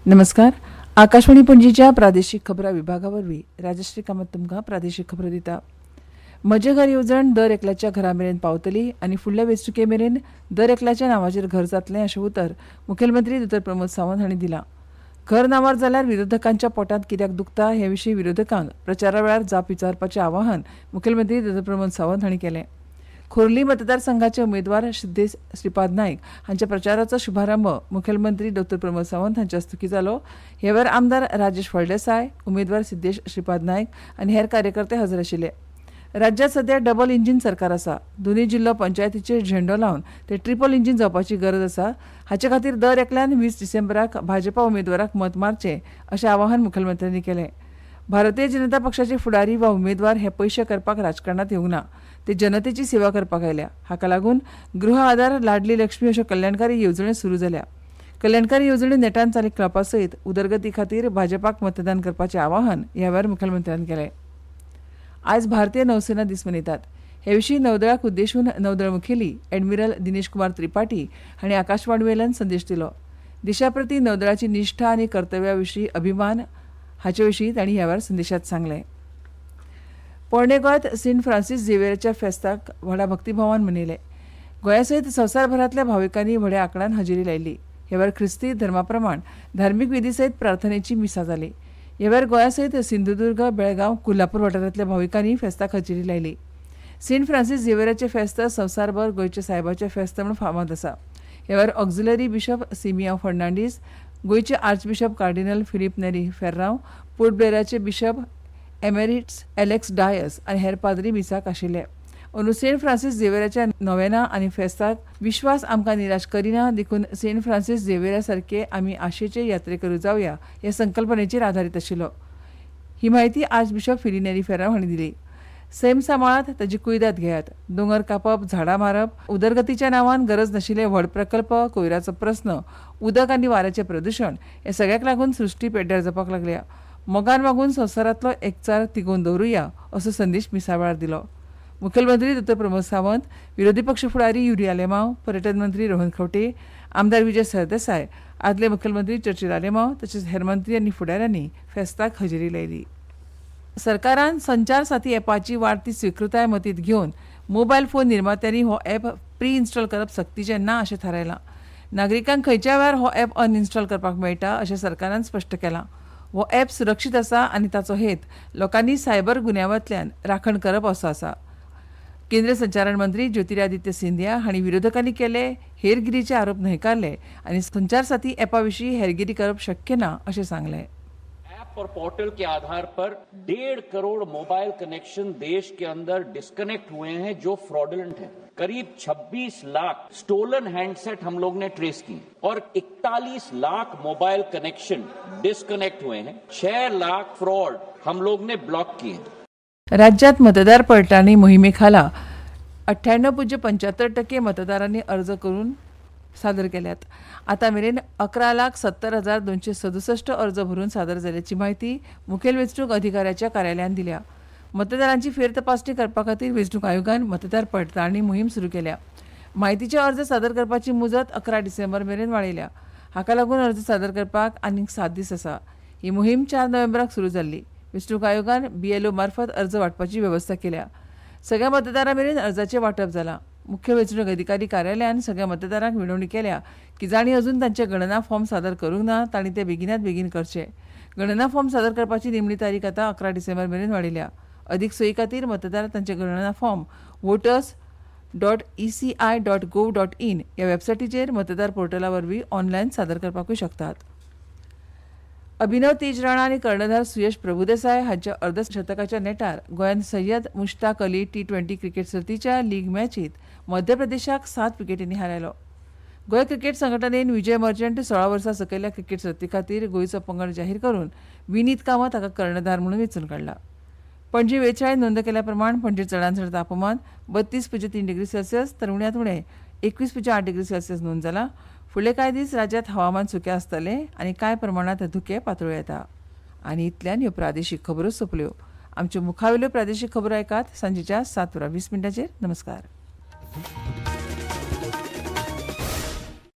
नमस्कार. आकाशवाणी पणजीच्या प्रादेशीक खबरां विभागावरवीं राजश्री कामत तुमकां प्रादेशीक खबरो दिता. म्हजें घर येवजण दर एकल्याच्या घरा मेरेन पावतली आनी फुडल्या वेंचणुके मेरेन दर एकल्याच्या नांवाचेर घर जातलें अशें उतर मुखेलमंत्री दोतोर प्रमोद सावंत हांणी दिलां. घर नांवार जाल्यार विरोधकांच्या पोटांत कित्याक दुखता हे विशीं विरोधकांक प्रचारा वेळार जाप विचारपाचें आवाहन मुखेलमंत्री दोतोर प्रमोद सावंत हांणी केलें. खोर्ली मतदारसंघाचे उमेदवार सिद्धेश श्रीपाद नायक हांच्या प्रचाराचो शुभारंभ मुखेलमंत्री डॉ प्रमोद सावंत हांचे हस्तुकीं जालो. ह्या वेळार आमदार राजेश फळदेसाय, उमेदवार सिद्धेश श्रीपाद नायक आनी हेर कार्यकर्ते हजर आशिल्ले. राज्यांत सध्या डबल इंजीन सरकार आसा. दोनूय जिल्लो पंचायतीचेर झेंडो लावन ते ट्रिपल इंजीन जावपाची गरज आसा. हाचे खातीर दर एकल्यान 20 डिसेंबराक भाजपा उमेदवाराक मत मारचें अशें आवाहन मुखेलमंत्र्यांनी केलें. भारतीय जनता पक्षाचे फुडारी वा उमेदवार हे पयशे करपाक राजकारणांत येवंक ना. ते जनतेची सेवा करपाक आयल्या. हाका लागून गृह आधार, लाडली लक्ष्मी अश्यो कल्याणकारी येवजण्यो सुरू जाल्या. कल्याणकारी येवजण्यो नेटान चालीक लावपा सयत उदरगती खातीर भाजपाक मतदान करपाचें आवाहन ह्या वेळार मुखेलमंत्र्यांनी केलें. आयज भारतीय नौसेना दीस मनयतात. हे विशीं नौदळाक उद्देशून नौदळ मुखेली एडमिरल दिनेश कुमार त्रिपाठी हांणी आकाशवाणी वेल्यान संदेश दिलो. देशा प्रती नौदळाची निश्ठा आनी कर्तव्या विशीं अभिमान हाचे विशीं तांणी ह्या वेळार संदेशांत सांगलें. पोरणे गोंयांत सेंट फ्रांसीस झेवियराच्या फेस्ताक व्हडा भक्तीभावान मनयले. गोंया सयत संवसारभरांतल्या भाविकांनी व्हड्या आंकड्यान हजेरी लायली. ह्या वेळार ख्रिस्ती धर्मा प्रमाण धार्मीक विधी सयत प्रार्थनेची मिसां जाली. ह्या वेळार गोंया सयत सिंधुदुर्ग, बेळगांव, कोल्हापूर वाठारांतल्या भाविकांनी फेस्ताक हजेरी लायली. सेंट फ्रांसीस झेवियराचें फेस्त संवसारभर गोंयच्या सायबाचें फेस्त म्हूण फामाद आसा. ह्या वेळार ऑक्झिलरी बिशप सिमिया फर्नांडीस, गोंयचे आर्चबिशप कार्डिनल फिलीप नेरी फेर्रांव, पोर्ट ब्लेराचे बिशप एमेरिट्स एलेक्स डायस आनी हेर पाद्री मिसाक आशिल्ले. अंदू सेंट फ्रांसीस झेवियराच्या नोवेना आनी फेस्ताक विश्वास आमकां निराश करिना, देखून सेंट फ्रांसीस झेवियरा सारके आमी आशेचे यात्रेकरू जावया ह्या संकल्पनेचेर आदारीत आशिल्लो. ही म्हायती आर्चबिशप फिलीप नेरी फेर्रांव हांणी दिली. सैम सांबाळात, ताची कुयदाद घेयात. दोंगर कापप, झाडां मारप, उदरगतीच्या नांवान गरज नाशिल्ले व्हड प्रकल्प, कोयराचो प्रस्न, उदक आनी वाऱ्याचें प्रदुशण हे सगळ्याक लागून सृश्टी पेड्ड्यार जावपाक लागल्या. मोगान मागून संवसारांतलो एकचार तिगोवन दवरुया असो संदेश मिसा वेळार दिलो. मुखेलमंत्री दोतोर प्रमोद सावंत, विरोधी पक्ष फुडारी युरी आलेमांव, पर्यटन मंत्री रोहन खंवटे, आमदार विजय सरदेसाय, आदले मुखेलमंत्री चर्चिल आलेमांव तशेंच हेर मंत्री आनी फुडाऱ्यांनी फेस्ताक हजेरी लायली. सरकारान संचार साथी ॲपाची वाडती स्विकृताय मतींत घेवन मोबायल फोन निर्मात्यांनी हो ॲप प्री इन्स्टॉल करप सक्तीचें ना अशें थारायलां. नागरिकांक खंयच्या वेळार हो ॲप अनइन्स्टॉल करपाक मेळटा अशें सरकारान स्पश्ट केलां. हो ॲप सुरक्षीत आसा आनी ताचो हेत लोकांनी सायबर गुन्यांवांतल्यान राखण करप असो आसा. केंद्रीय संचारण मंत्री ज्योतिरादित्य सिंधिया हांणी विरोधकांनी केले हेरगिरीचे आरोप न्हयकारले आनी संचार साथी ॲपा विशीं हेरगिरी करप शक्य ना अशें सांगलें. ऐप और पोर्टल के आधार पर 1.5 करोड़ मोबाइल कनेक्शन देश के अंदर डिस्कनेक्ट हुए हैं जो फ्रॉडुलेंट हैं. करीब 26 लाख स्टोलन हैंडसेट हम लोग ने ट्रेस किए और 41 लाख मोबाइल कनेक्शन डिस्कनेक्ट हुए हैं. 6 लाख फ्रॉड हम लोग ने ब्लॉक किए. राज्यात मतदार पडताळणी मोहिमेखाला 98.75% मतदारांनी अर्ज करून सादर केल्यात. आता मेरेन 11,70,267 अर्ज भरून सादर जाल्याची माहिती मुखेल वेंचणूक अधिकाऱ्याच्या कार्यालयान दिल्या. मतदारांची फेरतपासणी करपा खातीर वेंचणूक आयोगान मतदार पडताळणी मोहीम सुरू केल्या. म्हायतीचे अर्ज सादर करपाची मुजत 11 डिसेंबर मेरेन वाडयल्या. हाका लागून अर्ज सादर करपाक आनीक 7 दीस आसा. ही मोहीम 4 नोव्हेंबराक सुरू जाल्ली. वेंचणूक आयोगान BLO मार्फत अर्ज वांटपाची वेवस्था केल्या. सगळ्या मतदारां मेरेन अर्जाचें वांटप जालां. मुख्य वेंचणूक अधिकारी कार्यालयान सगळ्या मतदारांक विनवणी केल्या की जाणी अजून तांचे गणना फॉर्म सादर करूंक ना तांणी ते बेगिनात बेगीन करचे. गणना फॉर्म सादर करपाची निमणी तारीख आतां 11 डिसेंबर मेरेन वाडयल्या. अदीक सोयी खातीर मतदार तांचे गणना फॉर्म voters.eci.gov.in ह्या वेबसायटीचेर मतदार पोर्टला वरवीं ऑनलायन सादर करपाकूय शकतात. अभिनव तेज राणा आनी कर्णधार सुयश प्रभुदेसाय हांच्या अर्धशतकाच्या नेटार गोंयांत सय्यद मुश्ताक अली T20 क्रिकेट सर्तीच्या लीग मॅचींत मध्य प्रदेशाक 7 विकेटींनी हारयलो. गोंय क्रिकेट संघटनेन विजय मर्चंट 16 वर्सां सकयल्या क्रिकेट सर्ती खातीर गोंयचो पंगड जाहीर करून विनीत कामत हाका कर्णधार म्हणून वेंचून काडला. पणजी वेधशाळेन नोंद केल्या प्रमाण पणजे चडांत चड तापमान 32.3 डिग्री सेल्सियस तर उण्यांत उणें 21.8 डिग्री सेल्सियस नोंद जाला. फुडले कांय दीस राज्यांत हवामान सुकें आसतलें आनी कांय प्रमाणांत धुकें पातळ येता. आनी इतल्यान ह्यो प्रादेशीक खबरो सोंपल्यो. आमच्यो मुखावेल्यो प्रादेशीक खबरो ऐकात सांजेच्या 7:20 नमस्कार.